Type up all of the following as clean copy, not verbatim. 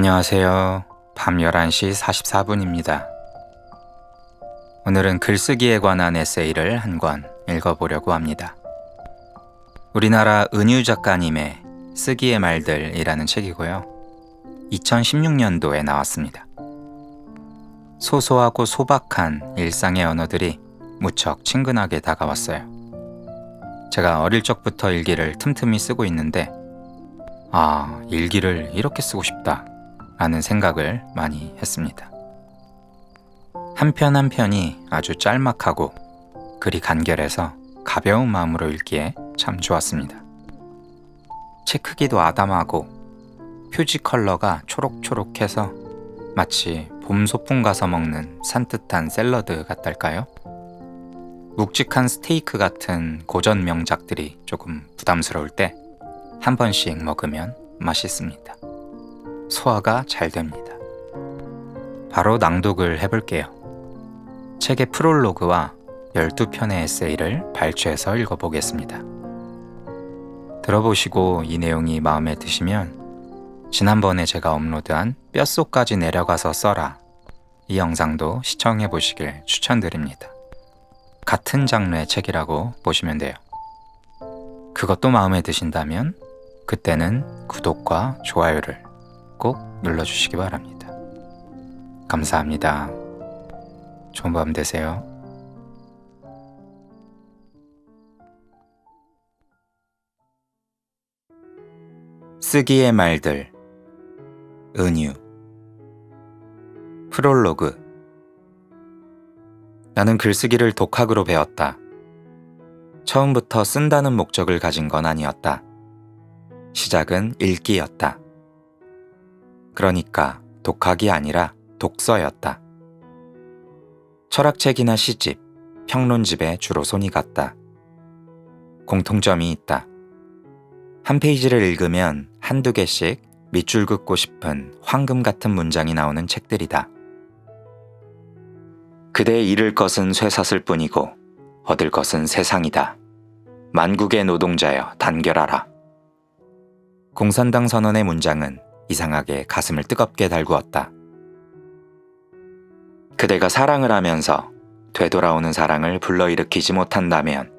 안녕하세요. 밤 11시 44분입니다. 오늘은 글쓰기에 관한 에세이를 한 권 읽어보려고 합니다. 우리나라 은유 작가님의 쓰기의 말들이라는 책이고요. 2016년도에 나왔습니다. 소소하고 소박한 일상의 언어들이 무척 친근하게 다가왔어요. 제가 어릴 적부터 일기를 틈틈이 쓰고 있는데 일기를 이렇게 쓰고 싶다 라는 생각을 많이 했습니다. 한 편 한 편이 아주 짤막하고 글이 간결해서 가벼운 마음으로 읽기에 참 좋았습니다. 책 크기도 아담하고 표지 컬러가 초록초록해서 마치 봄 소풍 가서 먹는 산뜻한 샐러드 같달까요? 묵직한 스테이크 같은 고전 명작들이 조금 부담스러울 때 한 번씩 먹으면 맛있습니다. 소화가 잘 됩니다. 바로 낭독을 해볼게요. 책의 프롤로그와 12편의 에세이를 발췌해서 읽어보겠습니다. 들어보시고 이 내용이 마음에 드시면 지난번에 제가 업로드한 뼛속까지 내려가서 써라 이 영상도 시청해보시길 추천드립니다. 같은 장르의 책이라고 보시면 돼요. 그것도 마음에 드신다면 그때는 구독과 좋아요를 꼭 눌러주시기 바랍니다. 감사합니다. 좋은 밤 되세요. 쓰기의 말들 은유 프롤로그 나는 글쓰기를 독학으로 배웠다. 처음부터 쓴다는 목적을 가진 건 아니었다. 시작은 읽기였다. 그러니까 독학이 아니라 독서였다. 철학책이나 시집, 평론집에 주로 손이 갔다. 공통점이 있다. 한 페이지를 읽으면 한두 개씩 밑줄 긋고 싶은 황금 같은 문장이 나오는 책들이다. 그대 잃을 것은 쇠사슬 뿐이고 얻을 것은 세상이다. 만국의 노동자여 단결하라. 공산당 선언의 문장은 이상하게 가슴을 뜨겁게 달구었다. 그대가 사랑을 하면서 되돌아오는 사랑을 불러일으키지 못한다면,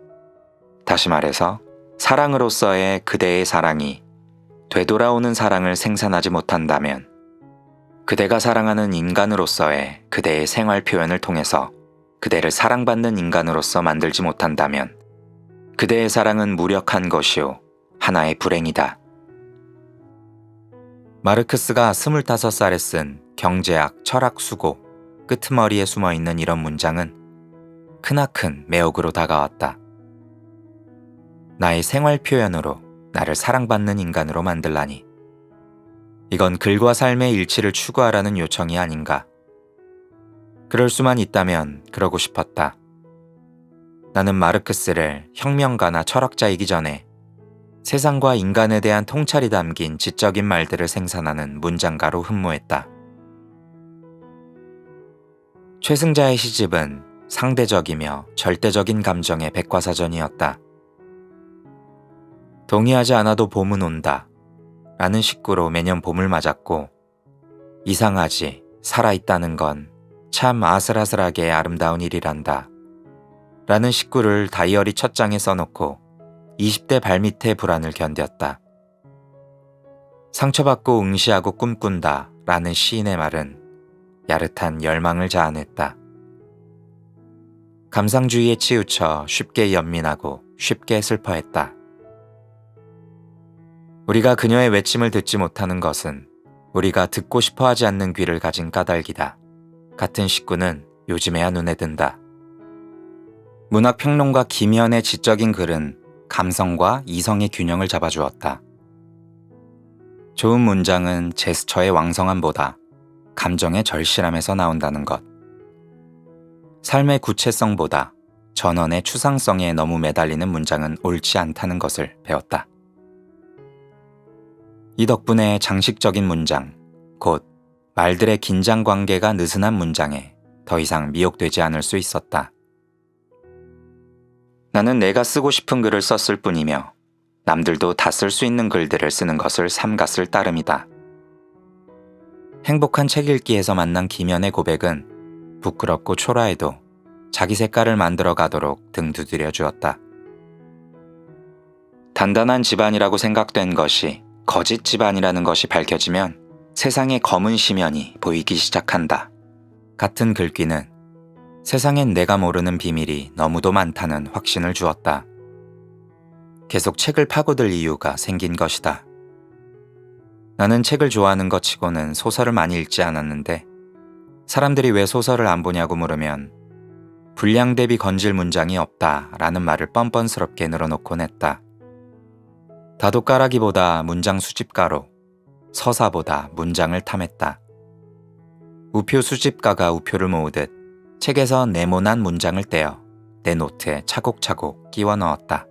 다시 말해서 사랑으로서의 그대의 사랑이 되돌아오는 사랑을 생산하지 못한다면, 그대가 사랑하는 인간으로서의 그대의 생활 표현을 통해서 그대를 사랑받는 인간으로서 만들지 못한다면, 그대의 사랑은 무력한 것이요 하나의 불행이다. 마르크스가 25살에 쓴 경제학, 철학 수고 끄트머리에 숨어있는 이런 문장은 크나큰 매혹으로 다가왔다. 나의 생활 표현으로 나를 사랑받는 인간으로 만들라니. 이건 글과 삶의 일치를 추구하라는 요청이 아닌가. 그럴 수만 있다면 그러고 싶었다. 나는 마르크스를 혁명가나 철학자이기 전에 세상과 인간에 대한 통찰이 담긴 지적인 말들을 생산하는 문장가로 흠모했다. 최승자의 시집은 상대적이며 절대적인 감정의 백과사전이었다. 동의하지 않아도 봄은 온다 라는 식구로 매년 봄을 맞았고, 이상하지, 살아있다는 건 참 아슬아슬하게 아름다운 일이란다 라는 식구를 다이어리 첫 장에 써놓고 20대 발밑의 불안을 견뎠다. 상처받고 응시하고 꿈꾼다 라는 시인의 말은 야릇한 열망을 자아냈다. 감상주의에 치우쳐 쉽게 연민하고 쉽게 슬퍼했다. 우리가 그녀의 외침을 듣지 못하는 것은 우리가 듣고 싶어 하지 않는 귀를 가진 까닭이다. 같은 식구는 요즘에야 눈에 든다. 문학평론가 김현의 지적인 글은 감성과 이성의 균형을 잡아주었다. 좋은 문장은 제스처의 왕성함보다 감정의 절실함에서 나온다는 것. 삶의 구체성보다 전원의 추상성에 너무 매달리는 문장은 옳지 않다는 것을 배웠다. 이 덕분에 장식적인 문장, 곧 말들의 긴장 관계가 느슨한 문장에 더 이상 미혹되지 않을 수 있었다. 나는 내가 쓰고 싶은 글을 썼을 뿐이며 남들도 다 쓸 수 있는 글들을 쓰는 것을 삼갔을 따름이다. 행복한 책 읽기에서 만난 김연의 고백은 부끄럽고 초라해도 자기 색깔을 만들어 가도록 등 두드려 주었다. 단단한 집안이라고 생각된 것이 거짓 집안이라는 것이 밝혀지면 세상에 검은 시면이 보이기 시작한다. 같은 글귀는 세상엔 내가 모르는 비밀이 너무도 많다는 확신을 주었다. 계속 책을 파고들 이유가 생긴 것이다. 나는 책을 좋아하는 것 치고는 소설을 많이 읽지 않았는데 사람들이 왜 소설을 안 보냐고 물으면 분량 대비 건질 문장이 없다라는 말을 뻔뻔스럽게 늘어놓곤 했다. 다도가라기보다 문장 수집가로, 서사보다 문장을 탐했다. 우표 수집가가 우표를 모으듯 책에서 네모난 문장을 떼어 내 노트에 차곡차곡 끼워 넣었다.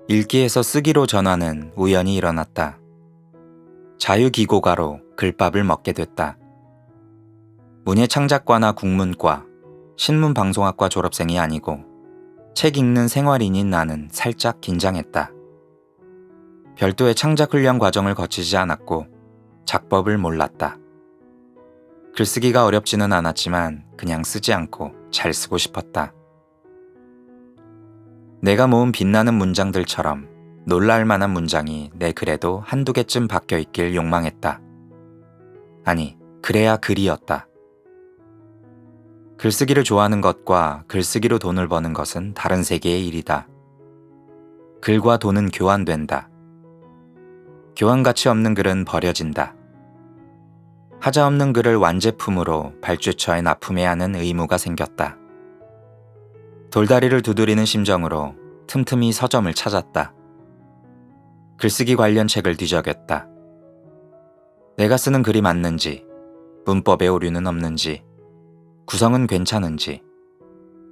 읽기에서 쓰기로 전환은 우연히 일어났다. 자유기고가로 글밥을 먹게 됐다. 문예창작과나 국문과, 신문방송학과 졸업생이 아니고 책 읽는 생활인인 나는 살짝 긴장했다. 별도의 창작훈련 과정을 거치지 않았고 작법을 몰랐다. 글쓰기가 어렵지는 않았지만 그냥 쓰지 않고 잘 쓰고 싶었다. 내가 모은 빛나는 문장들처럼 놀랄 만한 문장이 내 글에도 한두 개쯤 박혀 있길 욕망했다. 아니, 그래야 글이었다. 글쓰기를 좋아하는 것과 글쓰기로 돈을 버는 것은 다른 세계의 일이다. 글과 돈은 교환된다. 교환 가치 없는 글은 버려진다. 하자 없는 글을 완제품으로 발주처에 납품해야 하는 의무가 생겼다. 돌다리를 두드리는 심정으로 틈틈이 서점을 찾았다. 글쓰기 관련 책을 뒤적였다. 내가 쓰는 글이 맞는지, 문법에 오류는 없는지, 구성은 괜찮은지,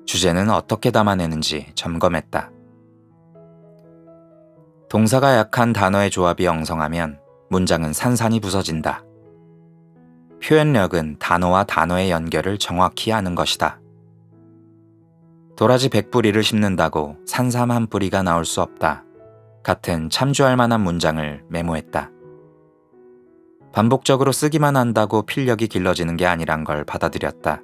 주제는 어떻게 담아내는지 점검했다. 동사가 약한 단어의 조합이 엉성하면 문장은 산산이 부서진다. 표현력은 단어와 단어의 연결을 정확히 아는 것이다. 도라지 100뿌리를 심는다고 산삼 한 뿌리가 나올 수 없다. 같은 참조할 만한 문장을 메모했다. 반복적으로 쓰기만 한다고 필력이 길러지는 게 아니란 걸 받아들였다.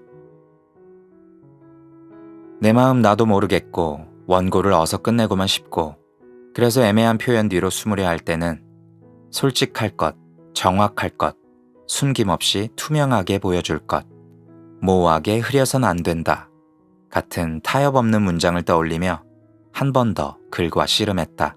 내 마음 나도 모르겠고 원고를 어서 끝내고만 싶고 그래서 애매한 표현 뒤로 숨으려 할 때는 솔직할 것, 정확할 것, 숨김없이 투명하게 보여줄 것, 모호하게 흐려선 안 된다. 같은 타협 없는 문장을 떠올리며 한 번 더 글과 씨름했다.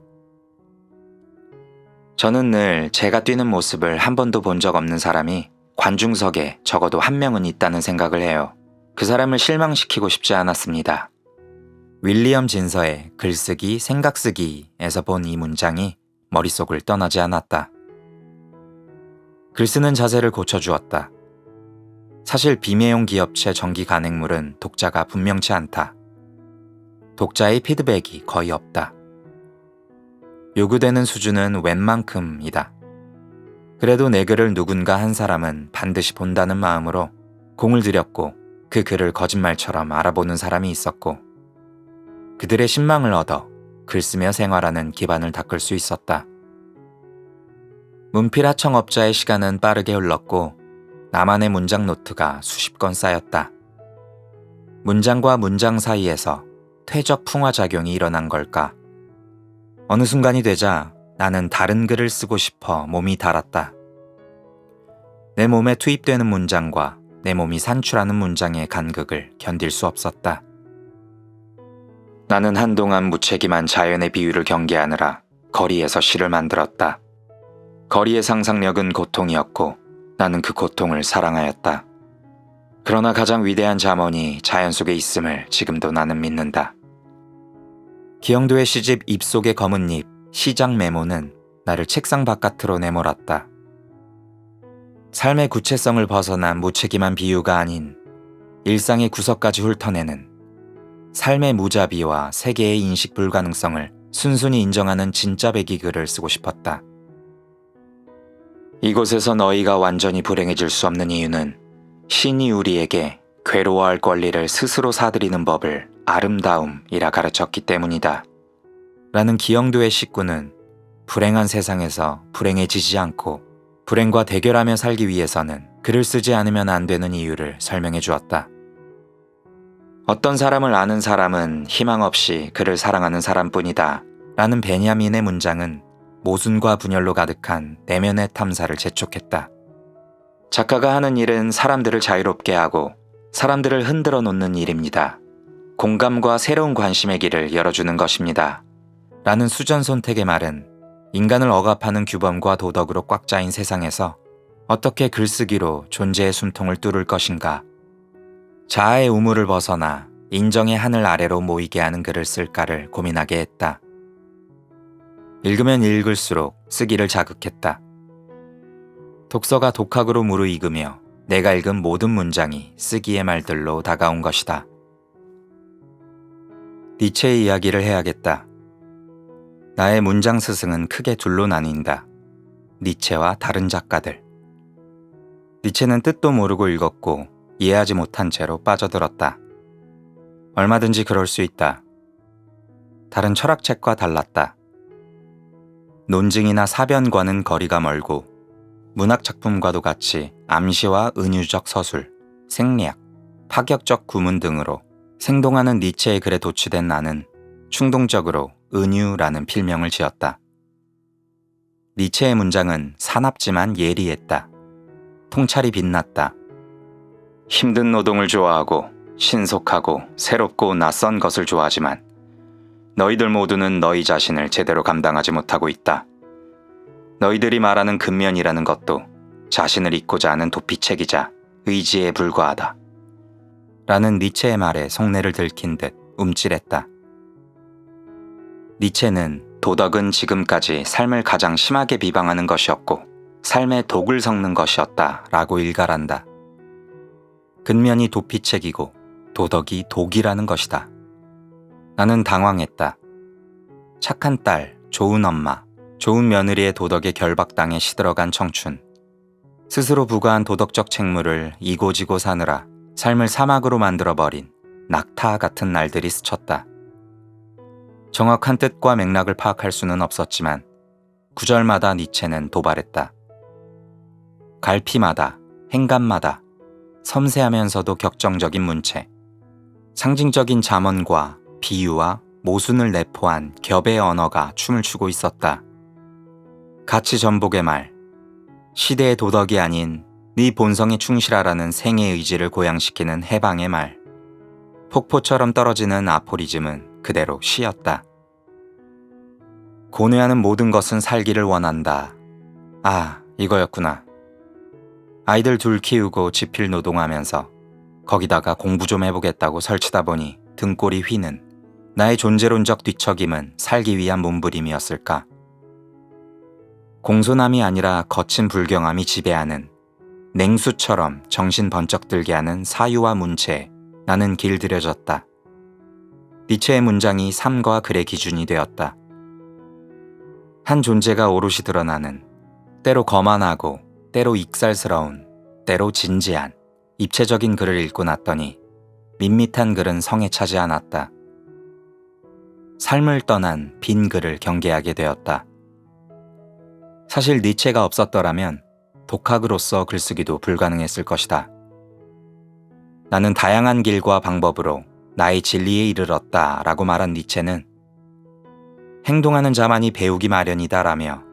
저는 늘 제가 뛰는 모습을 한 번도 본 적 없는 사람이 관중석에 적어도 한 명은 있다는 생각을 해요. 그 사람을 실망시키고 싶지 않았습니다. 윌리엄 진서의 글쓰기, 생각쓰기에서 본 이 문장이 머릿속을 떠나지 않았다. 글쓰는 자세를 고쳐주었다. 사실 비매용 기업체 정기 간행물은 독자가 분명치 않다. 독자의 피드백이 거의 없다. 요구되는 수준은 웬만큼이다. 그래도 내 글을 누군가 한 사람은 반드시 본다는 마음으로 공을 들였고 그 글을 거짓말처럼 알아보는 사람이 있었고 그들의 신망을 얻어 글쓰며 생활하는 기반을 닦을 수 있었다. 문필 하청업자의 시간은 빠르게 흘렀고 나만의 문장 노트가 수십 건 쌓였다. 문장과 문장 사이에서 퇴적 풍화작용이 일어난 걸까? 어느 순간이 되자 나는 다른 글을 쓰고 싶어 몸이 달았다. 내 몸에 투입되는 문장과 내 몸이 산출하는 문장의 간극을 견딜 수 없었다. 나는 한동안 무책임한 자연의 비유를 경계하느라 거리에서 시를 만들었다. 거리의 상상력은 고통이었고 나는 그 고통을 사랑하였다. 그러나 가장 위대한 잠언이 자연 속에 있음을 지금도 나는 믿는다. 기영도의 시집 입속의 검은 잎, 시작 메모는 나를 책상 바깥으로 내몰았다. 삶의 구체성을 벗어난 무책임한 비유가 아닌 일상의 구석까지 훑어내는 삶의 무자비와 세계의 인식 불가능성을 순순히 인정하는 진짜 배기글을 쓰고 싶었다. 이곳에서 너희가 완전히 불행해질 수 없는 이유는 신이 우리에게 괴로워할 권리를 스스로 사들이는 법을 아름다움이라 가르쳤기 때문이다. 라는 기영도의 식구는 불행한 세상에서 불행해지지 않고 불행과 대결하며 살기 위해서는 글을 쓰지 않으면 안 되는 이유를 설명해 주었다. 어떤 사람을 아는 사람은 희망 없이 그를 사랑하는 사람뿐이다 라는 베냐민의 문장은 모순과 분열로 가득한 내면의 탐사를 재촉했다. 작가가 하는 일은 사람들을 자유롭게 하고 사람들을 흔들어 놓는 일입니다. 공감과 새로운 관심의 길을 열어주는 것입니다. 라는 수전손택의 말은 인간을 억압하는 규범과 도덕으로 꽉 짜인 세상에서 어떻게 글쓰기로 존재의 숨통을 뚫을 것인가, 자아의 우물을 벗어나 인정의 하늘 아래로 모이게 하는 글을 쓸까를 고민하게 했다. 읽으면 읽을수록 쓰기를 자극했다. 독서가 독학으로 무르익으며 내가 읽은 모든 문장이 쓰기의 말들로 다가온 것이다. 니체의 이야기를 해야겠다. 나의 문장 스승은 크게 둘로 나뉜다. 니체와 다른 작가들. 니체는 뜻도 모르고 읽었고 이해하지 못한 채로 빠져들었다. 얼마든지 그럴 수 있다. 다른 철학책과 달랐다. 논증이나 사변과는 거리가 멀고 문학작품과도 같이 암시와 은유적 서술, 생리학, 파격적 구문 등으로 생동하는 니체의 글에 도취된 나는 충동적으로 은유라는 필명을 지었다. 니체의 문장은 사납지만 예리했다. 통찰이 빛났다. 힘든 노동을 좋아하고 신속하고 새롭고 낯선 것을 좋아하지만 너희들 모두는 너희 자신을 제대로 감당하지 못하고 있다. 너희들이 말하는 근면이라는 것도 자신을 잊고자 하는 도피책이자 의지에 불과하다. 라는 니체의 말에 속내를 들킨 듯 움찔했다. 니체는 도덕은 지금까지 삶을 가장 심하게 비방하는 것이었고 삶의 독을 섞는 것이었다 라고 일갈한다. 근면이 도피책이고 도덕이 독이라는 것이다. 나는 당황했다. 착한 딸, 좋은 엄마, 좋은 며느리의 도덕에 결박당해 시들어간 청춘. 스스로 부과한 도덕적 책무를 이고지고 사느라 삶을 사막으로 만들어버린 낙타 같은 날들이 스쳤다. 정확한 뜻과 맥락을 파악할 수는 없었지만 구절마다 니체는 도발했다. 갈피마다, 행간마다 섬세하면서도 격정적인 문체, 상징적인 잠언과 비유와 모순을 내포한 겹의 언어가 춤을 추고 있었다. 가치 전복의 말, 시대의 도덕이 아닌 네 본성에 충실하라는 생의 의지를 고양시키는 해방의 말, 폭포처럼 떨어지는 아포리즘은 그대로 시였다. 고뇌하는 모든 것은 살기를 원한다. 아, 이거였구나. 아이들 둘 키우고 지필 노동하면서 거기다가 공부 좀 해보겠다고 설치다 보니 등골이 휘는 나의 존재론적 뒤척임은 살기 위한 몸부림이었을까? 공손함이 아니라 거친 불경함이 지배하는 냉수처럼 정신 번쩍 들게 하는 사유와 문체에 나는 길들여졌다. 니체의 문장이 삶과 글의 기준이 되었다. 한 존재가 오롯이 드러나는 때로 거만하고 때로 익살스러운 때로 진지한 입체적인 글을 읽고 났더니 밋밋한 글은 성에 차지 않았다. 삶을 떠난 빈 글을 경계하게 되었다. 사실 니체가 없었더라면 독학으로서 글쓰기도 불가능했을 것이다. 나는 다양한 길과 방법으로 나의 진리에 이르렀다 라고 말한 니체는 행동하는 자만이 배우기 마련이다 라며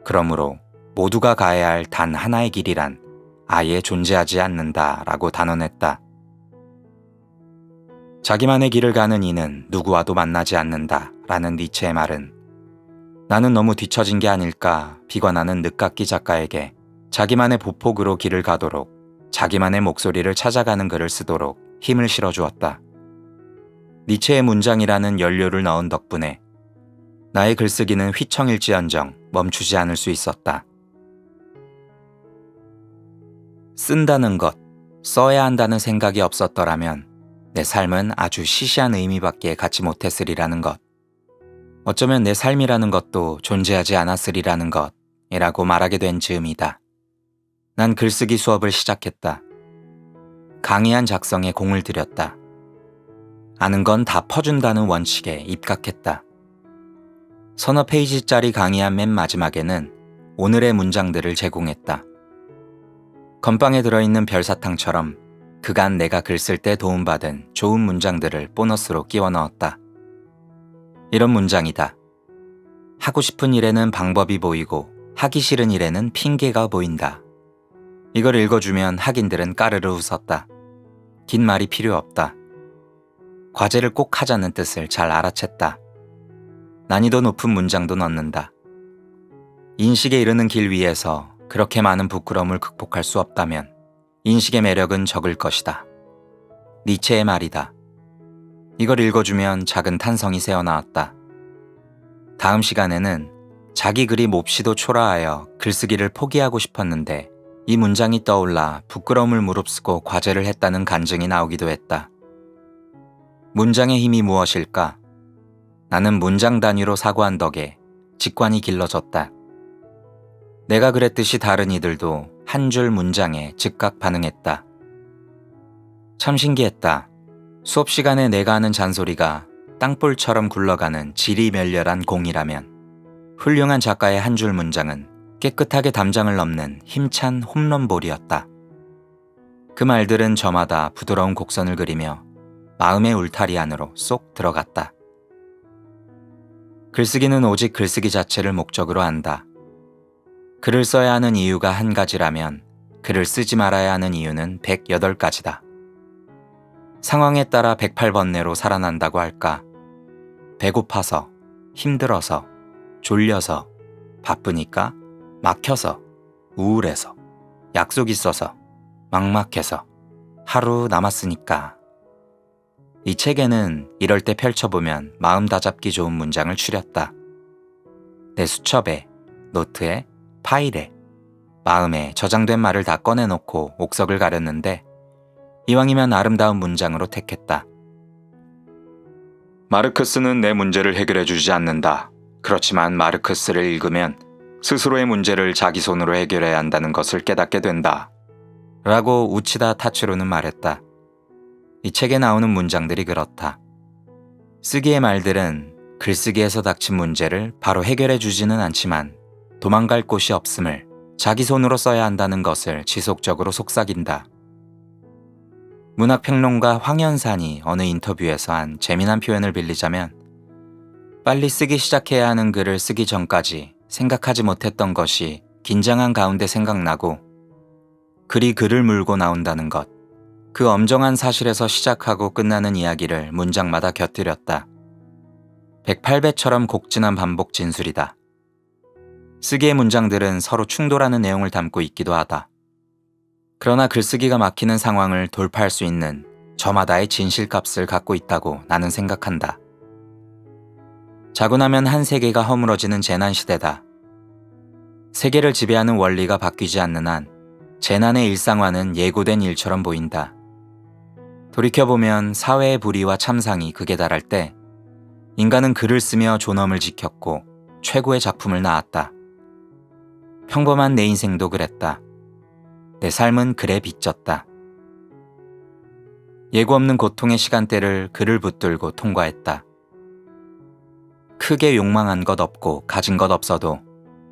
그러므로 모두가 가야 할 단 하나의 길이란 아예 존재하지 않는다 라고 단언했다. 자기만의 길을 가는 이는 누구와도 만나지 않는다 라는 니체의 말은 나는 너무 뒤처진 게 아닐까 비관하는 늦깎이 작가에게 자기만의 보폭으로 길을 가도록 자기만의 목소리를 찾아가는 글을 쓰도록 힘을 실어주었다. 니체의 문장이라는 연료를 넣은 덕분에 나의 글쓰기는 휘청일지언정 멈추지 않을 수 있었다. 쓴다는 것, 써야 한다는 생각이 없었더라면 내 삶은 아주 시시한 의미밖에 갖지 못했으리라는 것. 어쩌면 내 삶이라는 것도 존재하지 않았으리라는 것이라고 말하게 된 즈음이다. 난 글쓰기 수업을 시작했다. 강의한 작성에 공을 들였다. 아는 건 다 퍼준다는 원칙에 입각했다. 서너 페이지짜리 강의한 맨 마지막에는 오늘의 문장들을 제공했다. 건빵에 들어있는 별사탕처럼 그간 내가 글 쓸 때 도움받은 좋은 문장들을 보너스로 끼워 넣었다. 이런 문장이다. 하고 싶은 일에는 방법이 보이고 하기 싫은 일에는 핑계가 보인다. 이걸 읽어주면 학인들은 까르르 웃었다. 긴 말이 필요 없다. 과제를 꼭 하자는 뜻을 잘 알아챘다. 난이도 높은 문장도 넣는다. 인식에 이르는 길 위에서 그렇게 많은 부끄러움을 극복할 수 없다면 인식의 매력은 적을 것이다. 니체의 말이다. 이걸 읽어주면 작은 탄성이 새어나왔다. 다음 시간에는 자기 글이 몹시도 초라하여 글쓰기를 포기하고 싶었는데 이 문장이 떠올라 부끄러움을 무릅쓰고 과제를 했다는 간증이 나오기도 했다. 문장의 힘이 무엇일까? 나는 문장 단위로 사고한 덕에 직관이 길러졌다. 내가 그랬듯이 다른 이들도 한 줄 문장에 즉각 반응했다. 참 신기했다. 수업 시간에 내가 하는 잔소리가 땅볼처럼 굴러가는 지리멸렬한 공이라면 훌륭한 작가의 한 줄 문장은 깨끗하게 담장을 넘는 힘찬 홈런볼이었다. 그 말들은 저마다 부드러운 곡선을 그리며 마음의 울타리 안으로 쏙 들어갔다. 글쓰기는 오직 글쓰기 자체를 목적으로 한다. 글을 써야 하는 이유가 한 가지라면 글을 쓰지 말아야 하는 이유는 108가지다. 상황에 따라 108번뇌로 살아난다고 할까? 배고파서, 힘들어서, 졸려서, 바쁘니까, 막혀서, 우울해서, 약속 있어서, 막막해서, 하루 남았으니까. 이 책에는 이럴 때 펼쳐보면 마음 다잡기 좋은 문장을 추렸다. 내 수첩에, 노트에, 파일에, 마음에 저장된 말을 다 꺼내놓고 옥석을 가렸는데 이왕이면 아름다운 문장으로 택했다. 마르크스는 내 문제를 해결해주지 않는다. 그렇지만 마르크스를 읽으면 스스로의 문제를 자기 손으로 해결해야 한다는 것을 깨닫게 된다. 라고 우치다 타츠로는 말했다. 이 책에 나오는 문장들이 그렇다. 쓰기의 말들은 글쓰기에서 닥친 문제를 바로 해결해주지는 않지만 도망갈 곳이 없음을 자기 손으로 써야 한다는 것을 지속적으로 속삭인다. 문학평론가 황현산이 어느 인터뷰에서 한 재미난 표현을 빌리자면 빨리 쓰기 시작해야 하는 글을 쓰기 전까지 생각하지 못했던 것이 긴장한 가운데 생각나고 글이 글을 물고 나온다는 것, 그 엄정한 사실에서 시작하고 끝나는 이야기를 문장마다 곁들였다. 108배처럼 곡진한 반복 진술이다. 쓰기의 문장들은 서로 충돌하는 내용을 담고 있기도 하다. 그러나 글쓰기가 막히는 상황을 돌파할 수 있는 저마다의 진실값을 갖고 있다고 나는 생각한다. 자고 나면 한 세계가 허물어지는 재난시대다. 세계를 지배하는 원리가 바뀌지 않는 한 재난의 일상화는 예고된 일처럼 보인다. 돌이켜보면 사회의 불의와 참상이 극에 달할 때 인간은 글을 쓰며 존엄을 지켰고 최고의 작품을 낳았다. 평범한 내 인생도 그랬다. 내 삶은 글에 비쳤다. 예고 없는 고통의 시간대를 글을 붙들고 통과했다. 크게 욕망한 것 없고 가진 것 없어도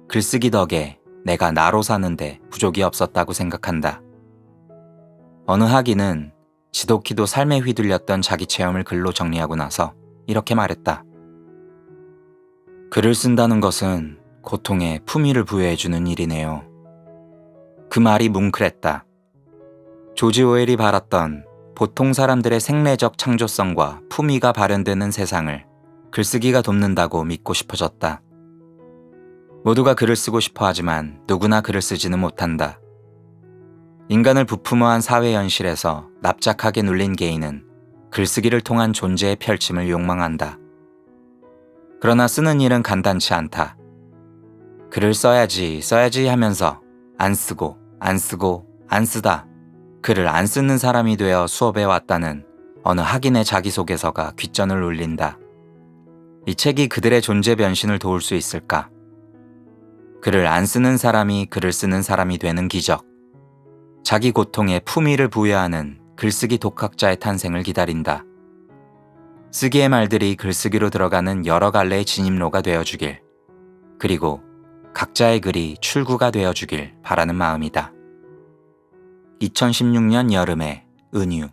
글쓰기 덕에 내가 나로 사는데 부족이 없었다고 생각한다. 어느 학인은 지독히도 삶에 휘둘렸던 자기 체험을 글로 정리하고 나서 이렇게 말했다. 글을 쓴다는 것은 고통에 품위를 부여해주는 일이네요. 그 말이 뭉클했다. 조지 오웰이 바랐던 보통 사람들의 생래적 창조성과 품위가 발현되는 세상을 글쓰기가 돕는다고 믿고 싶어졌다. 모두가 글을 쓰고 싶어 하지만 누구나 글을 쓰지는 못한다. 인간을 부품화한 사회 현실에서 납작하게 눌린 개인은 글쓰기를 통한 존재의 펼침을 욕망한다. 그러나 쓰는 일은 간단치 않다. 글을 써야지 하면서 안 쓰고 안 쓰다 글을 안 쓰는 사람이 되어 수업에 왔다는 어느 학인의 자기소개서가 귓전을 울린다. 이 책이 그들의 존재 변신을 도울 수 있을까? 글을 안 쓰는 사람이 글을 쓰는 사람이 되는 기적. 자기 고통에 품위를 부여하는 글쓰기 독학자의 탄생을 기다린다. 쓰기의 말들이 글쓰기로 들어가는 여러 갈래의 진입로가 되어주길. 그리고 각자의 글이 출구가 되어주길 바라는 마음이다. 2016년 여름의 은유.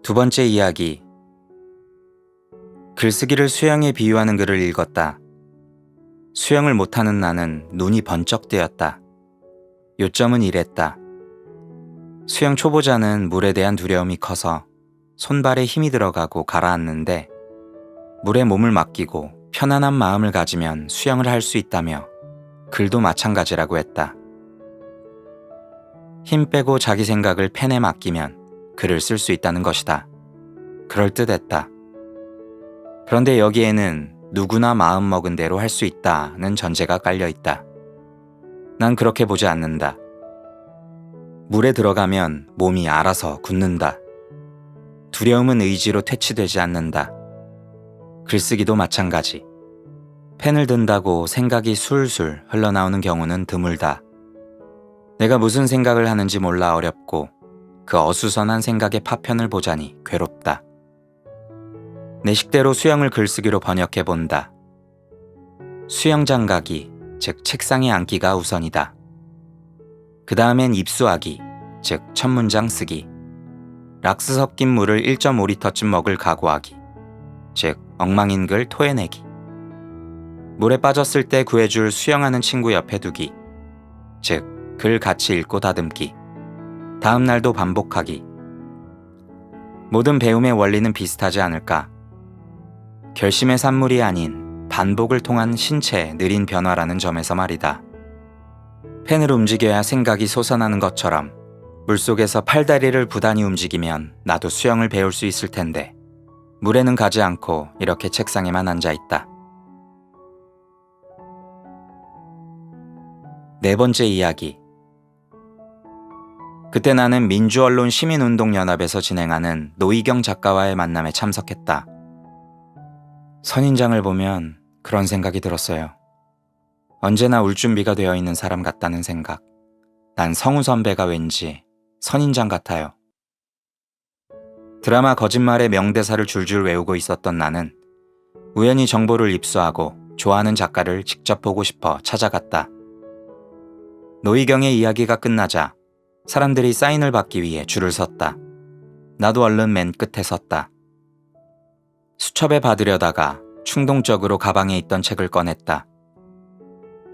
두 번째 이야기. 글쓰기를 수영에 비유하는 글을 읽었다. 수영을 못하는 나는 눈이 번쩍 뜨였다. 요점은 이랬다. 수영 초보자는 물에 대한 두려움이 커서 손발에 힘이 들어가고 가라앉는데 물에 몸을 맡기고 편안한 마음을 가지면 수영을 할 수 있다며 글도 마찬가지라고 했다. 힘 빼고 자기 생각을 펜에 맡기면 글을 쓸 수 있다는 것이다. 그럴듯했다. 그런데 여기에는 누구나 마음 먹은 대로 할 수 있다는 전제가 깔려 있다. 난 그렇게 보지 않는다. 물에 들어가면 몸이 알아서 굳는다. 두려움은 의지로 퇴치되지 않는다. 글쓰기도 마찬가지. 펜을 든다고 생각이 술술 흘러나오는 경우는 드물다. 내가 무슨 생각을 하는지 몰라 어렵고 그 어수선한 생각의 파편을 보자니 괴롭다. 내 식대로 수영을 글쓰기로 번역해본다. 수영장가기, 즉 책상에 앉기가 우선이다. 그 다음엔 입수하기, 즉 첫 문장 쓰기. 락스 섞인 물을 1.5리터쯤 먹을 각오하기, 즉 엉망인 글 토해내기. 물에 빠졌을 때 구해줄 수영하는 친구 옆에 두기, 즉 글 같이 읽고 다듬기. 다음 날도 반복하기. 모든 배움의 원리는 비슷하지 않을까? 결심의 산물이 아닌 반복을 통한 신체의 느린 변화라는 점에서 말이다. 펜을 움직여야 생각이 솟아나는 것처럼 물속에서 팔다리를 부단히 움직이면 나도 수영을 배울 수 있을 텐데 물에는 가지 않고 이렇게 책상에만 앉아 있다. 네 번째 이야기. 그때 나는 민주언론 시민운동연합에서 진행하는 노희경 작가와의 만남에 참석했다. 선인장을 보면 그런 생각이 들었어요. 언제나 울 준비가 되어 있는 사람 같다는 생각. 난 성우 선배가 왠지 선인장 같아요. 드라마 거짓말의 명대사를 줄줄 외우고 있었던 나는 우연히 정보를 입수하고 좋아하는 작가를 직접 보고 싶어 찾아갔다. 노희경의 이야기가 끝나자 사람들이 사인을 받기 위해 줄을 섰다. 나도 얼른 맨 끝에 섰다. 수첩에 받으려다가 충동적으로 가방에 있던 책을 꺼냈다.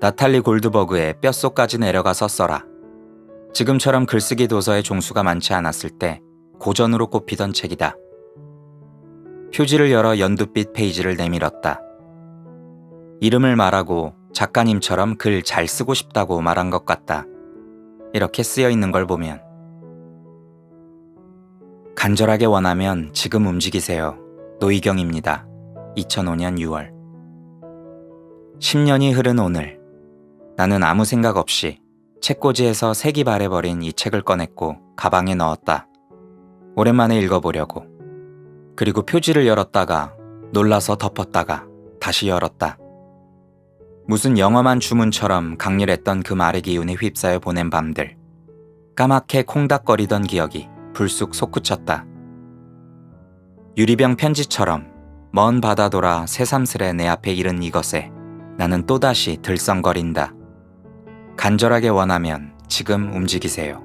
나탈리 골드버그의 뼛속까지 내려가서 써라. 지금처럼 글쓰기 도서의 종수가 많지 않았을 때 고전으로 꼽히던 책이다. 표지를 열어 연두빛 페이지를 내밀었다. 이름을 말하고 작가님처럼 글 잘 쓰고 싶다고 말한 것 같다. 이렇게 쓰여 있는 걸 보면. 간절하게 원하면 지금 움직이세요. 노희경입니다. 2005년 6월. 10년이 흐른 오늘, 나는 아무 생각 없이 책꽂이에서 색이 바래버린 이 책을 꺼냈고 가방에 넣었다. 오랜만에 읽어보려고. 그리고 표지를 열었다가 놀라서 덮었다가 다시 열었다. 무슨 영험한 주문처럼 강렬했던 그 말의 기운에 휩싸여 보낸 밤들. 까맣게 콩닥거리던 기억이 불쑥 솟구쳤다. 유리병 편지처럼 먼 바다 돌아 새삼스레 내 앞에 이른 이것에 나는 또다시 들썩거린다. 간절하게 원하면 지금 움직이세요.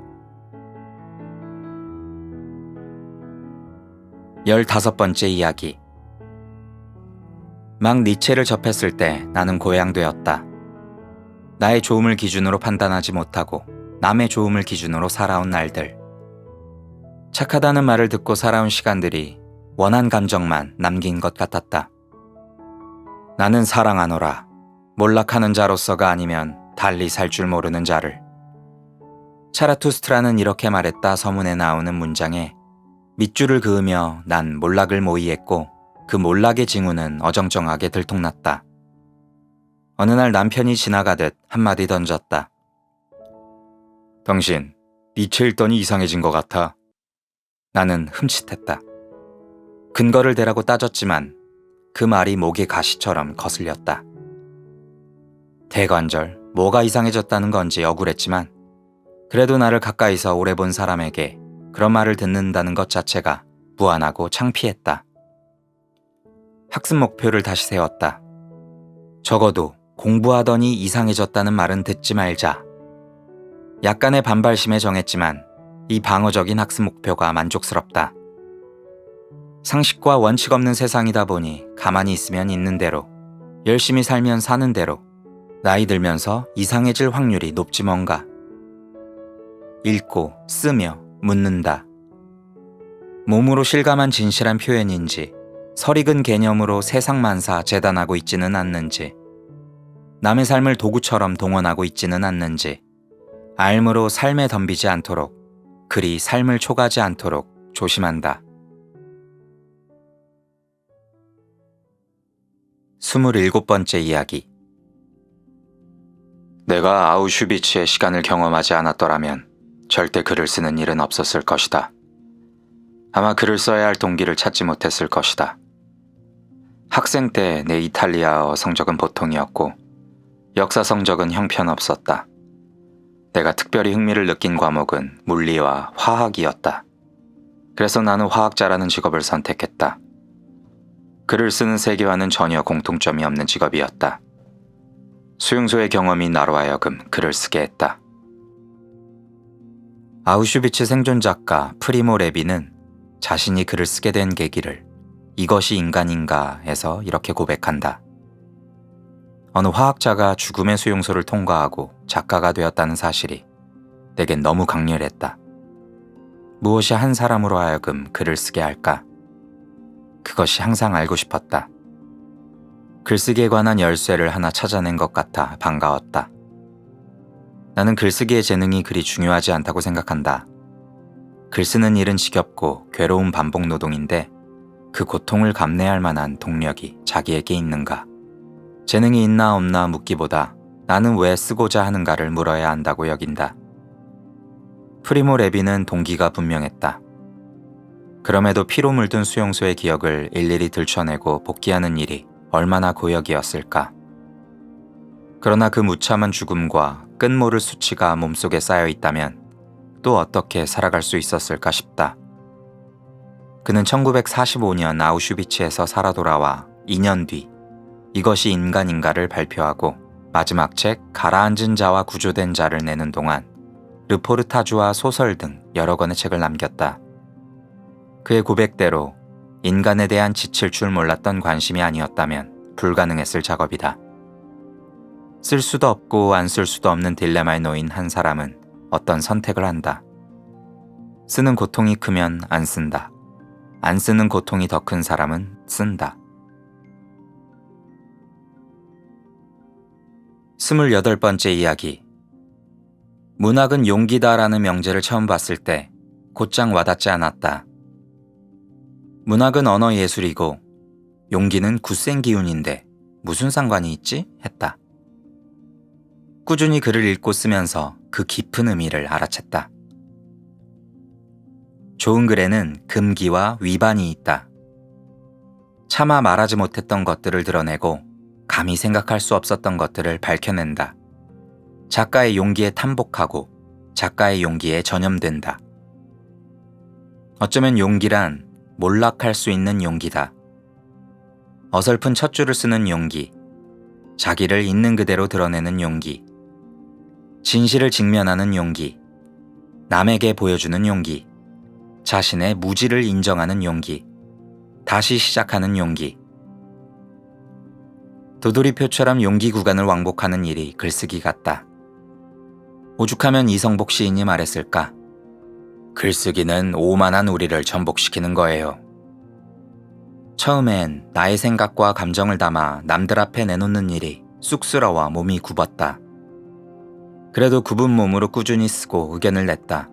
15번째 이야기. 막 니체를 접했을 때 나는 고양되었다. 나의 좋음을 기준으로 판단하지 못하고 남의 좋음을 기준으로 살아온 날들. 착하다는 말을 듣고 살아온 시간들이 원한 감정만 남긴 것 같았다. 나는 사랑하노라. 몰락하는 자로서가 아니면 달리 살 줄 모르는 자를. 차라투스트라는 이렇게 말했다 서문에 나오는 문장에 밑줄을 그으며 난 몰락을 모의했고 그 몰락의 징후는 어정쩡하게 들통났다. 어느 날 남편이 지나가듯 한마디 던졌다. 당신, 니체 읽더니 이상해진 것 같아. 나는 흠칫했다. 근거를 대라고 따졌지만 그 말이 목의 가시처럼 거슬렸다. 대관절, 뭐가 이상해졌다는 건지 억울했지만 그래도 나를 가까이서 오래 본 사람에게 그런 말을 듣는다는 것 자체가 무안하고 창피했다. 학습 목표를 다시 세웠다. 적어도 공부하더니 이상해졌다는 말은 듣지 말자. 약간의 반발심에 정했지만 이 방어적인 학습 목표가 만족스럽다. 상식과 원칙 없는 세상이다 보니 가만히 있으면 있는 대로, 열심히 살면 사는 대로, 나이 들면서 이상해질 확률이 높지 뭔가. 읽고 쓰며 묻는다. 몸으로 실감한 진실한 표현인지 설익은 개념으로 세상만사 재단하고 있지는 않는지, 남의 삶을 도구처럼 동원하고 있지는 않는지, 알므로 삶에 덤비지 않도록, 그리 삶을 초가지 않도록 조심한다. 27번째 이야기. 내가 아우슈비츠의 시간을 경험하지 않았더라면 절대 글을 쓰는 일은 없었을 것이다. 아마 글을 써야 할 동기를 찾지 못했을 것이다. 학생 때 내 이탈리아어 성적은 보통이었고 역사 성적은 형편없었다. 내가 특별히 흥미를 느낀 과목은 물리와 화학이었다. 그래서 나는 화학자라는 직업을 선택했다. 글을 쓰는 세계와는 전혀 공통점이 없는 직업이었다. 수용소의 경험이 나로 하여금 글을 쓰게 했다. 아우슈비츠 생존 작가 프리모 레비는 자신이 글을 쓰게 된 계기를 이것이 인간인가에서 이렇게 고백한다. 어느 화학자가 죽음의 수용소를 통과하고 작가가 되었다는 사실이 내겐 너무 강렬했다. 무엇이 한 사람으로 하여금 글을 쓰게 할까? 그것이 항상 알고 싶었다. 글쓰기에 관한 열쇠를 하나 찾아낸 것 같아 반가웠다. 나는 글쓰기의 재능이 그리 중요하지 않다고 생각한다. 글쓰는 일은 지겹고 괴로운 반복 노동인데 그 고통을 감내할 만한 동력이 자기에게 있는가? 재능이 있나 없나 묻기보다 나는 왜 쓰고자 하는가를 물어야 한다고 여긴다. 프리모 레비는 동기가 분명했다. 그럼에도 피로 물든 수용소의 기억을 일일이 들춰내고 복귀하는 일이 얼마나 고역이었을까. 그러나 그 무참한 죽음과 끝모를 수치가 몸속에 쌓여 있다면 또 어떻게 살아갈 수 있었을까 싶다. 그는 1945년 아우슈비츠에서 살아 돌아와 2년 뒤 이것이 인간인가를 발표하고 마지막 책 가라앉은 자와 구조된 자를 내는 동안 르포르타주와 소설 등 여러 권의 책을 남겼다. 그의 고백대로 인간에 대한 지칠 줄 몰랐던 관심이 아니었다면 불가능했을 작업이다. 쓸 수도 없고 안 쓸 수도 없는 딜레마에 놓인 한 사람은 어떤 선택을 한다. 쓰는 고통이 크면 안 쓴다. 안 쓰는 고통이 더 큰 사람은 쓴다. 28번째 이야기. 문학은 용기다라는 명제를 처음 봤을 때 곧장 와닿지 않았다. 문학은 언어 예술이고 용기는 굳센 기운인데 무슨 상관이 있지? 했다. 꾸준히 글을 읽고 쓰면서 그 깊은 의미를 알아챘다. 좋은 글에는 금기와 위반이 있다. 차마 말하지 못했던 것들을 드러내고 감히 생각할 수 없었던 것들을 밝혀낸다. 작가의 용기에 탐복하고 작가의 용기에 전염된다. 어쩌면 용기란 몰락할 수 있는 용기다. 어설픈 첫 줄을 쓰는 용기, 자기를 있는 그대로 드러내는 용기, 진실을 직면하는 용기, 남에게 보여주는 용기, 자신의 무지를 인정하는 용기, 다시 시작하는 용기. 도돌이표처럼 용기 구간을 왕복하는 일이 글쓰기 같다. 오죽하면 이성복 시인이 말했을까? 글쓰기는 오만한 우리를 전복시키는 거예요. 처음엔 나의 생각과 감정을 담아 남들 앞에 내놓는 일이 쑥스러워 몸이 굽었다. 그래도 굽은 몸으로 꾸준히 쓰고 의견을 냈다.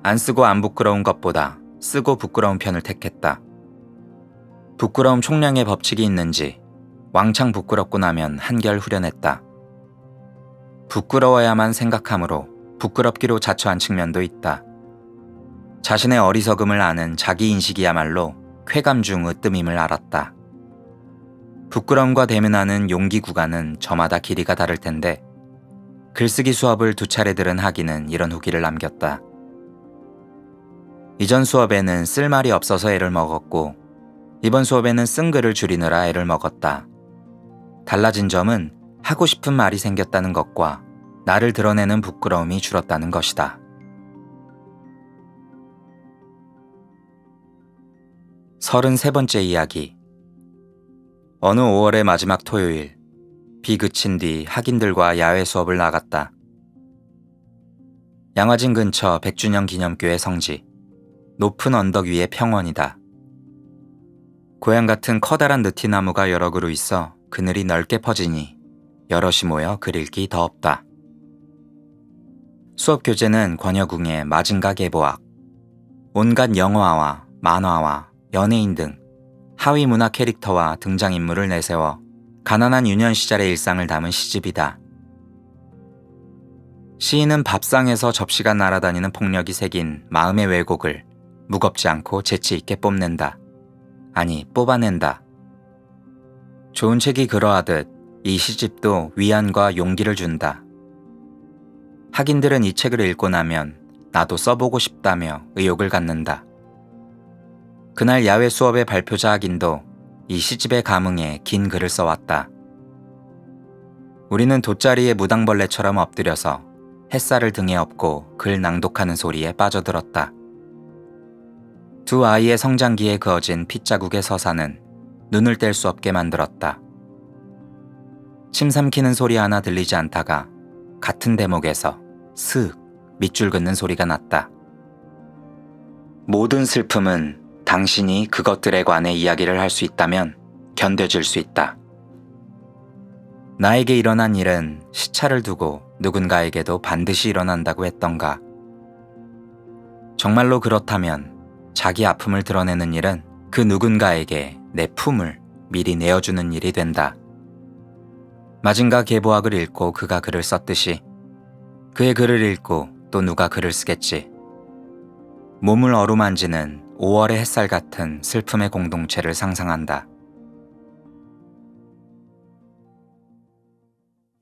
안 쓰고 안 부끄러운 것보다 쓰고 부끄러운 편을 택했다. 부끄러움 총량의 법칙이 있는지 왕창 부끄럽고 나면 한결 후련했다. 부끄러워야만 생각하므로 부끄럽기로 자처한 측면도 있다. 자신의 어리석음을 아는 자기인식이야말로 쾌감 중 으뜸임을 알았다. 부끄러움과 대면하는 용기 구간은 저마다 길이가 다를 텐데 글쓰기 수업을 2차례 들은 학이는 이런 후기를 남겼다. 이전 수업에는 쓸 말이 없어서 애를 먹었고 이번 수업에는 쓴 글을 줄이느라 애를 먹었다. 달라진 점은 하고 싶은 말이 생겼다는 것과 나를 드러내는 부끄러움이 줄었다는 것이다. 33번째 이야기. 어느 5월의 마지막 토요일, 비 그친 뒤 학인들과 야외 수업을 나갔다. 양화진 근처 100주년 기념교회 성지, 높은 언덕 위의 평원이다. 고향 같은 커다란 느티나무가 여러 그루 있어 그늘이 넓게 퍼지니 여럿이 모여 글 읽기 더 없다. 수업 교재는 권여궁의 마징가 계보학, 온갖 영화와 만화와 연예인 등 하위 문화 캐릭터와 등장인물을 내세워 가난한 유년 시절의 일상을 담은 시집이다. 시인은 밥상에서 접시가 날아다니는 폭력이 새긴 마음의 왜곡을 무겁지 않고 재치 있게 뽐낸다. 아니, 뽑아낸다. 좋은 책이 그러하듯 이 시집도 위안과 용기를 준다. 학인들은 이 책을 읽고 나면 나도 써보고 싶다며 의욕을 갖는다. 그날 야외 수업의 발표자 학인도 이 시집에 감흥해 긴 글을 써왔다. 우리는 돗자리에 무당벌레처럼 엎드려서 햇살을 등에 업고 글 낭독하는 소리에 빠져들었다. 두 아이의 성장기에 그어진 핏자국의 서사는 눈을 뗄 수 없게 만들었다. 침 삼키는 소리 하나 들리지 않다가 같은 대목에서 스윽 밑줄 긋는 소리가 났다. 모든 슬픔은 당신이 그것들에 관해 이야기를 할 수 있다면 견뎌질 수 있다. 나에게 일어난 일은 시차를 두고 누군가에게도 반드시 일어난다고 했던가. 정말로 그렇다면 자기 아픔을 드러내는 일은 그 누군가에게 내 품을 미리 내어주는 일이 된다. 마징가 계보학을 읽고 그가 글을 썼듯이 그의 글을 읽고 또 누가 글을 쓰겠지. 몸을 어루만지는 5월의 햇살 같은 슬픔의 공동체를 상상한다.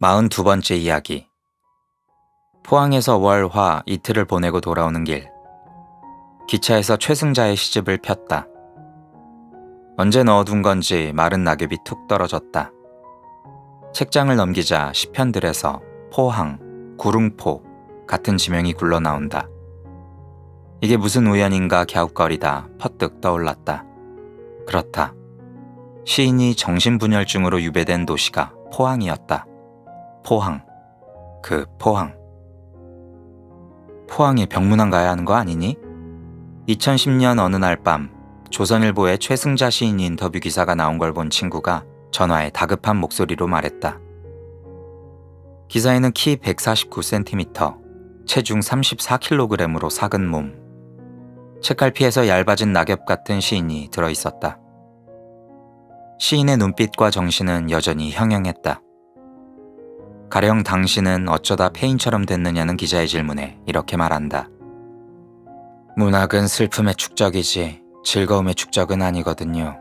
42번째 이야기. 포항에서 월, 화 이틀을 보내고 돌아오는 길. 기차에서 최승자의 시집을 폈다. 언제 넣어둔 건지 마른 낙엽이 툭 떨어졌다. 책장을 넘기자 시편들에서 포항, 구릉포 같은 지명이 굴러나온다. 이게 무슨 우연인가 갸웃거리다 퍼뜩 떠올랐다. 그렇다. 시인이 정신분열증으로 유배된 도시가 포항이었다. 포항. 그 포항. 포항에 병문안 가야 하는 거 아니니? 2010년 어느 날 밤 조선일보에 최승자 시인 인터뷰 기사가 나온 걸 본 친구가 전화에 다급한 목소리로 말했다. 기사에는 키 149cm, 체중 34kg으로 작은 몸, 책갈피에서 얇아진 낙엽 같은 시인이 들어있었다. 시인의 눈빛과 정신은 여전히 형형했다. 가령 당신은 어쩌다 폐인처럼 됐느냐는 기자의 질문에 이렇게 말한다. 문학은 슬픔의 축적이지 즐거움의 축적은 아니거든요.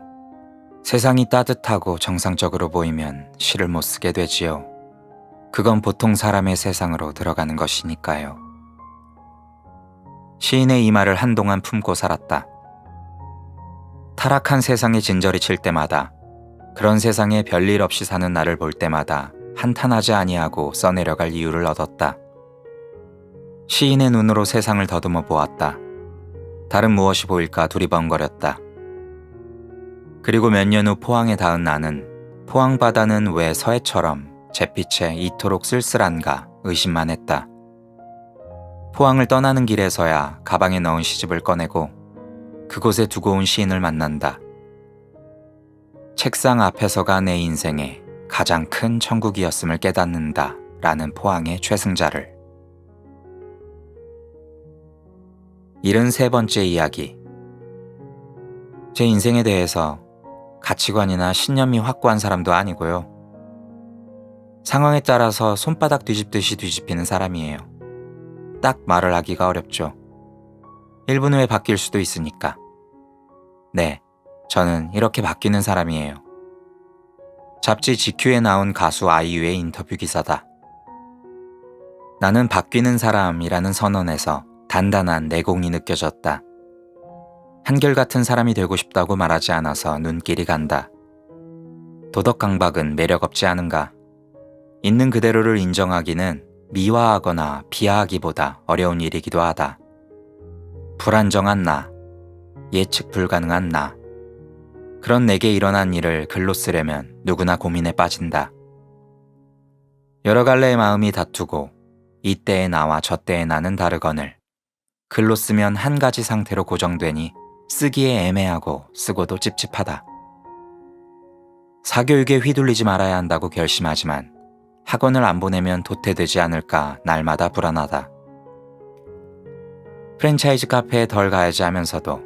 세상이 따뜻하고 정상적으로 보이면 시를 못 쓰게 되지요. 그건 보통 사람의 세상으로 들어가는 것이니까요. 시인의 이 말을 한동안 품고 살았다. 타락한 세상에 진저리 칠 때마다, 그런 세상에 별일 없이 사는 나를 볼 때마다 한탄하지 아니하고 써내려갈 이유를 얻었다. 시인의 눈으로 세상을 더듬어 보았다. 다른 무엇이 보일까 두리번거렸다. 그리고 몇 년 후 포항에 닿은 나는 포항 바다는 왜 서해처럼 잿빛에 이토록 쓸쓸한가 의심만 했다. 포항을 떠나는 길에서야 가방에 넣은 시집을 꺼내고 그곳에 두고 온 시인을 만난다. 책상 앞에서가 내 인생의 가장 큰 천국이었음을 깨닫는다 라는 포항의 최승자를. 73번째 이야기. 제 인생에 대해서 가치관이나 신념이 확고한 사람도 아니고요. 상황에 따라서 손바닥 뒤집듯이 뒤집히는 사람이에요. 딱 말을 하기가 어렵죠. 1분 후에 바뀔 수도 있으니까. 네, 저는 이렇게 바뀌는 사람이에요. 잡지 GQ에 나온 가수 아이유의 인터뷰 기사다. 나는 바뀌는 사람이라는 선언에서 단단한 내공이 느껴졌다. 한결같은 사람이 되고 싶다고 말하지 않아서 눈길이 간다. 도덕 강박은 매력 없지 않은가? 있는 그대로를 인정하기는 미화하거나 비하하기보다 어려운 일이기도 하다. 불안정한 나, 예측 불가능한 나. 그런 내게 일어난 일을 글로 쓰려면 누구나 고민에 빠진다. 여러 갈래의 마음이 다투고 이때의 나와 저때의 나는 다르거늘 글로 쓰면 한 가지 상태로 고정되니 쓰기에 애매하고 쓰고도 찝찝하다. 사교육에 휘둘리지 말아야 한다고 결심하지만 학원을 안 보내면 도태되지 않을까 날마다 불안하다. 프랜차이즈 카페에 덜 가야지 하면서도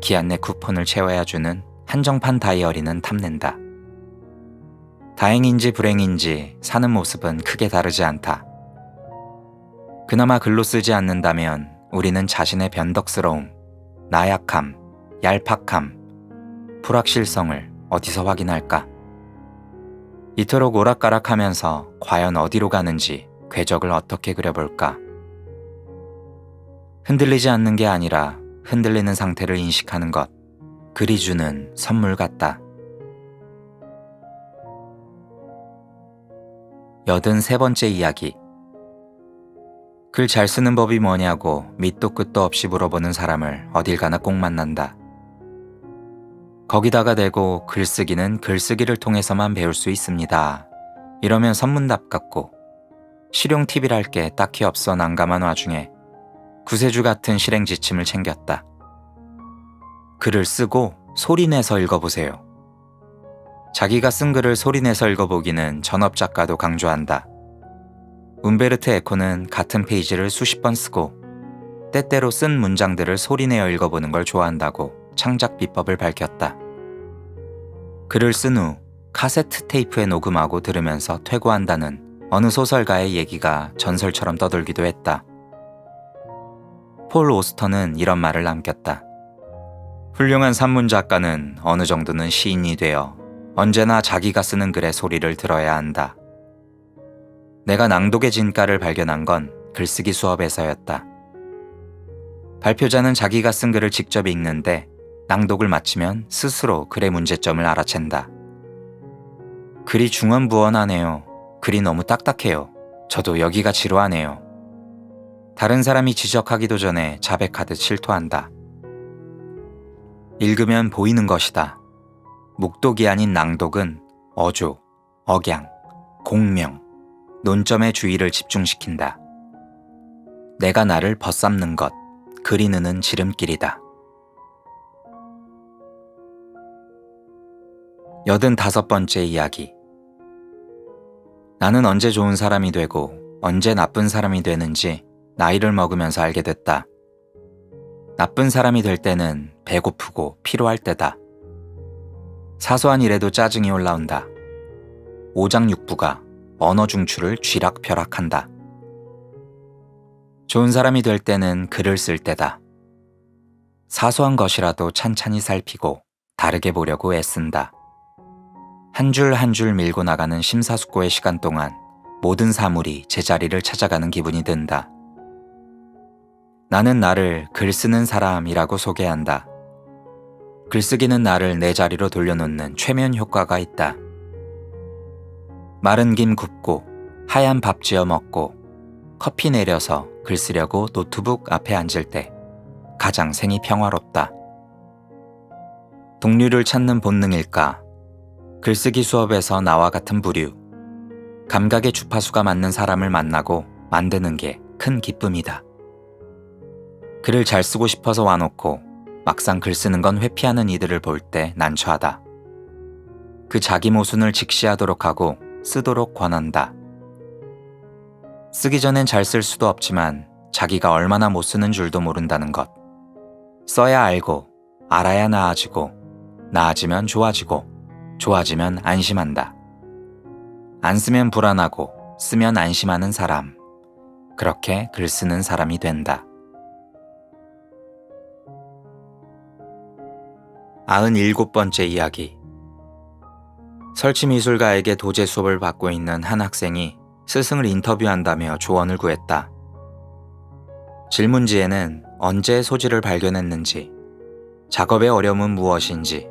기한 내 쿠폰을 채워야 주는 한정판 다이어리는 탐낸다. 다행인지 불행인지 사는 모습은 크게 다르지 않다. 그나마 글로 쓰지 않는다면 우리는 자신의 변덕스러움, 나약함, 얄팍함, 불확실성을 어디서 확인할까? 이토록 오락가락하면서 과연 어디로 가는지 궤적을 어떻게 그려볼까? 흔들리지 않는 게 아니라 흔들리는 상태를 인식하는 것, 글이 주는 선물 같다. 83번째 이야기. 글 잘 쓰는 법이 뭐냐고 밑도 끝도 없이 물어보는 사람을 어딜 가나 꼭 만난다. 거기다가 대고 글쓰기는 글쓰기를 통해서만 배울 수 있습니다. 이러면 선문답 같고 실용 팁이랄 게 딱히 없어 난감한 와중에 구세주 같은 실행 지침을 챙겼다. 글을 쓰고 소리내서 읽어보세요. 자기가 쓴 글을 소리내서 읽어보기는 전업 작가도 강조한다. 움베르트 에코는 같은 페이지를 수십 번 쓰고 때때로 쓴 문장들을 소리내어 읽어보는 걸 좋아한다고 창작 비법을 밝혔다. 글을 쓴 후 카세트 테이프에 녹음하고 들으면서 퇴고한다는 어느 소설가의 얘기가 전설처럼 떠돌기도 했다. 폴 오스터는 이런 말을 남겼다. 훌륭한 산문 작가는 어느 정도는 시인이 되어 언제나 자기가 쓰는 글의 소리를 들어야 한다. 내가 낭독의 진가를 발견한 건 글쓰기 수업에서였다. 발표자는 자기가 쓴 글을 직접 읽는데 낭독을 마치면 스스로 글의 문제점을 알아챈다. 글이 중언부언하네요. 글이 너무 딱딱해요. 저도 여기가 지루하네요. 다른 사람이 지적하기도 전에 자백하듯 실토한다. 읽으면 보이는 것이다. 묵독이 아닌 낭독은 어조, 억양, 공명, 논점의 주의를 집중시킨다. 내가 나를 벗삼는 것, 글이 느는 지름길이다. 85번째 이야기. 나는 언제 좋은 사람이 되고 언제 나쁜 사람이 되는지 나이를 먹으면서 알게 됐다. 나쁜 사람이 될 때는 배고프고 피로할 때다. 사소한 일에도 짜증이 올라온다. 오장육부가 언어 중추를 쥐락펴락한다. 좋은 사람이 될 때는 글을 쓸 때다. 사소한 것이라도 찬찬히 살피고 다르게 보려고 애쓴다. 한 줄 한 줄 밀고 나가는 심사숙고의 시간 동안 모든 사물이 제자리를 찾아가는 기분이 든다. 나는 나를 글 쓰는 사람이라고 소개한다. 글쓰기는 나를 내 자리로 돌려놓는 최면 효과가 있다. 마른 김 굽고 하얀 밥 지어 먹고 커피 내려서 글 쓰려고 노트북 앞에 앉을 때 가장 생이 평화롭다. 동료를 찾는 본능일까? 글쓰기 수업에서 나와 같은 부류, 감각의 주파수가 맞는 사람을 만나고 만드는 게 큰 기쁨이다. 글을 잘 쓰고 싶어서 와놓고 막상 글 쓰는 건 회피하는 이들을 볼 때 난처하다. 그 자기 모순을 직시하도록 하고 쓰도록 권한다. 쓰기 전엔 잘 쓸 수도 없지만 자기가 얼마나 못 쓰는 줄도 모른다는 것. 써야 알고 알아야 나아지고 나아지면 좋아지고 좋아지면 안심한다. 안 쓰면 불안하고 쓰면 안심하는 사람. 그렇게 글 쓰는 사람이 된다. 97번째 이야기. 설치미술가에게 도제 수업을 받고 있는 한 학생이 스승을 인터뷰한다며 조언을 구했다. 질문지에는 언제 소지를 발견했는지, 작업의 어려움은 무엇인지,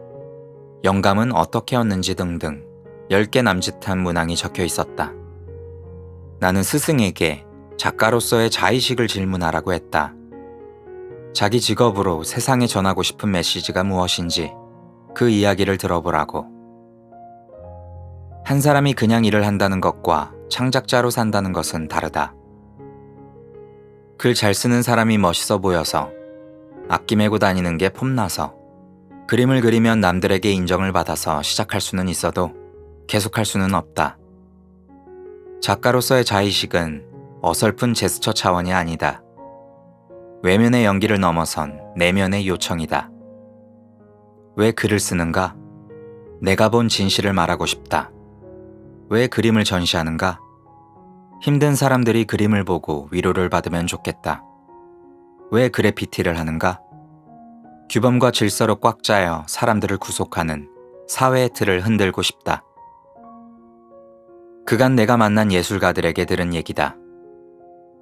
영감은 어떻게 얻는지 등등 10개 남짓한 문항이 적혀 있었다. 나는 스승에게 작가로서의 자의식을 질문하라고 했다. 자기 직업으로 세상에 전하고 싶은 메시지가 무엇인지 그 이야기를 들어보라고. 한 사람이 그냥 일을 한다는 것과 창작자로 산다는 것은 다르다. 글 잘 쓰는 사람이 멋있어 보여서 악기 메고 다니는 게 폼나서 그림을 그리면 남들에게 인정을 받아서 시작할 수는 있어도 계속할 수는 없다. 작가로서의 자의식은 어설픈 제스처 차원이 아니다. 외면의 연기를 넘어선 내면의 요청이다. 왜 글을 쓰는가? 내가 본 진실을 말하고 싶다. 왜 그림을 전시하는가? 힘든 사람들이 그림을 보고 위로를 받으면 좋겠다. 왜 그래피티를 하는가? 규범과 질서로 꽉 짜여 사람들을 구속하는 사회의 틀을 흔들고 싶다. 그간 내가 만난 예술가들에게 들은 얘기다.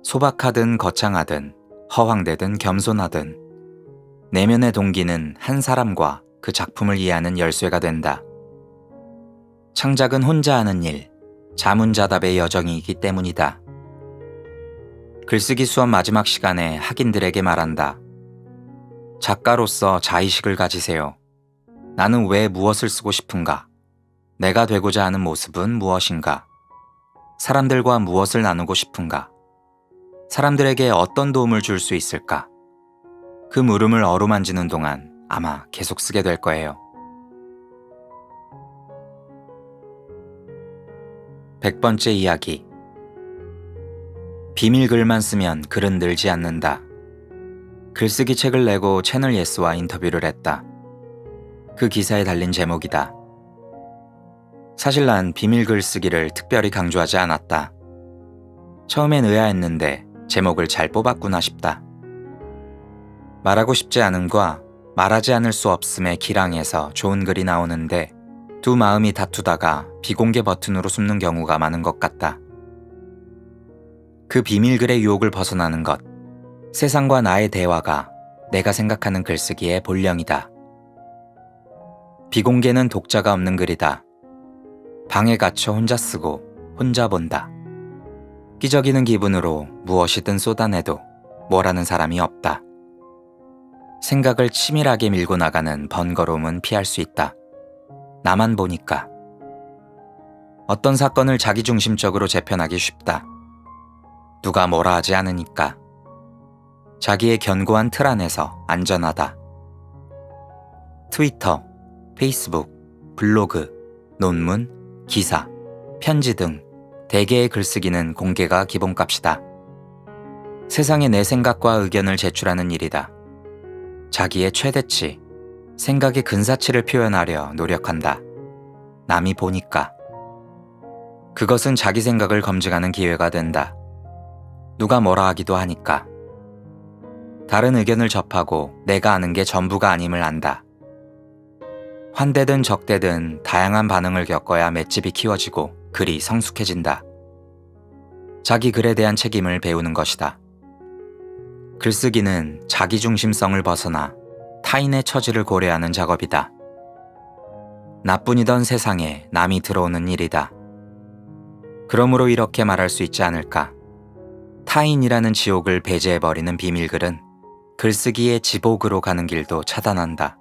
소박하든 거창하든 허황되든 겸손하든 내면의 동기는 한 사람과 그 작품을 이해하는 열쇠가 된다. 창작은 혼자 하는 일, 자문자답의 여정이기 때문이다. 글쓰기 수업 마지막 시간에 학인들에게 말한다. 작가로서 자의식을 가지세요. 나는 왜 무엇을 쓰고 싶은가? 내가 되고자 하는 모습은 무엇인가? 사람들과 무엇을 나누고 싶은가? 사람들에게 어떤 도움을 줄 수 있을까? 그 물음을 어루만지는 동안 아마 계속 쓰게 될 거예요. 100번째 이야기. 비밀글만 쓰면 글은 늘지 않는다. 글쓰기 책을 내고 채널 예스와 인터뷰를 했다. 그 기사에 달린 제목이다. 사실 난 비밀글 쓰기를 특별히 강조하지 않았다. 처음엔 의아했는데 제목을 잘 뽑았구나 싶다. 말하고 싶지 않음과 말하지 않을 수 없음의 기랑에서 좋은 글이 나오는데 두 마음이 다투다가 비공개 버튼으로 숨는 경우가 많은 것 같다. 그 비밀글의 유혹을 벗어나는 것, 세상과 나의 대화가 내가 생각하는 글쓰기의 본령이다. 비공개는 독자가 없는 글이다. 방에 갇혀 혼자 쓰고 혼자 본다. 끼적이는 기분으로 무엇이든 쏟아내도 뭐라는 사람이 없다. 생각을 치밀하게 밀고 나가는 번거로움은 피할 수 있다. 나만 보니까. 어떤 사건을 자기중심적으로 재편하기 쉽다. 누가 뭐라 하지 않으니까. 자기의 견고한 틀 안에서 안전하다. 트위터, 페이스북, 블로그, 논문, 기사, 편지 등 대개의 글쓰기는 공개가 기본값이다. 세상에 내 생각과 의견을 제출하는 일이다. 자기의 최대치, 생각의 근사치를 표현하려 노력한다. 남이 보니까. 그것은 자기 생각을 검증하는 기회가 된다. 누가 뭐라 하기도 하니까. 다른 의견을 접하고 내가 아는 게 전부가 아님을 안다. 환대든 적대든 다양한 반응을 겪어야 맷집이 키워지고 글이 성숙해진다. 자기 글에 대한 책임을 배우는 것이다. 글쓰기는 자기중심성을 벗어나 타인의 처지를 고려하는 작업이다. 나뿐이던 세상에 남이 들어오는 일이다. 그러므로 이렇게 말할 수 있지 않을까. 타인이라는 지옥을 배제해버리는 비밀글은 글쓰기의 지옥으로 가는 길도 차단한다.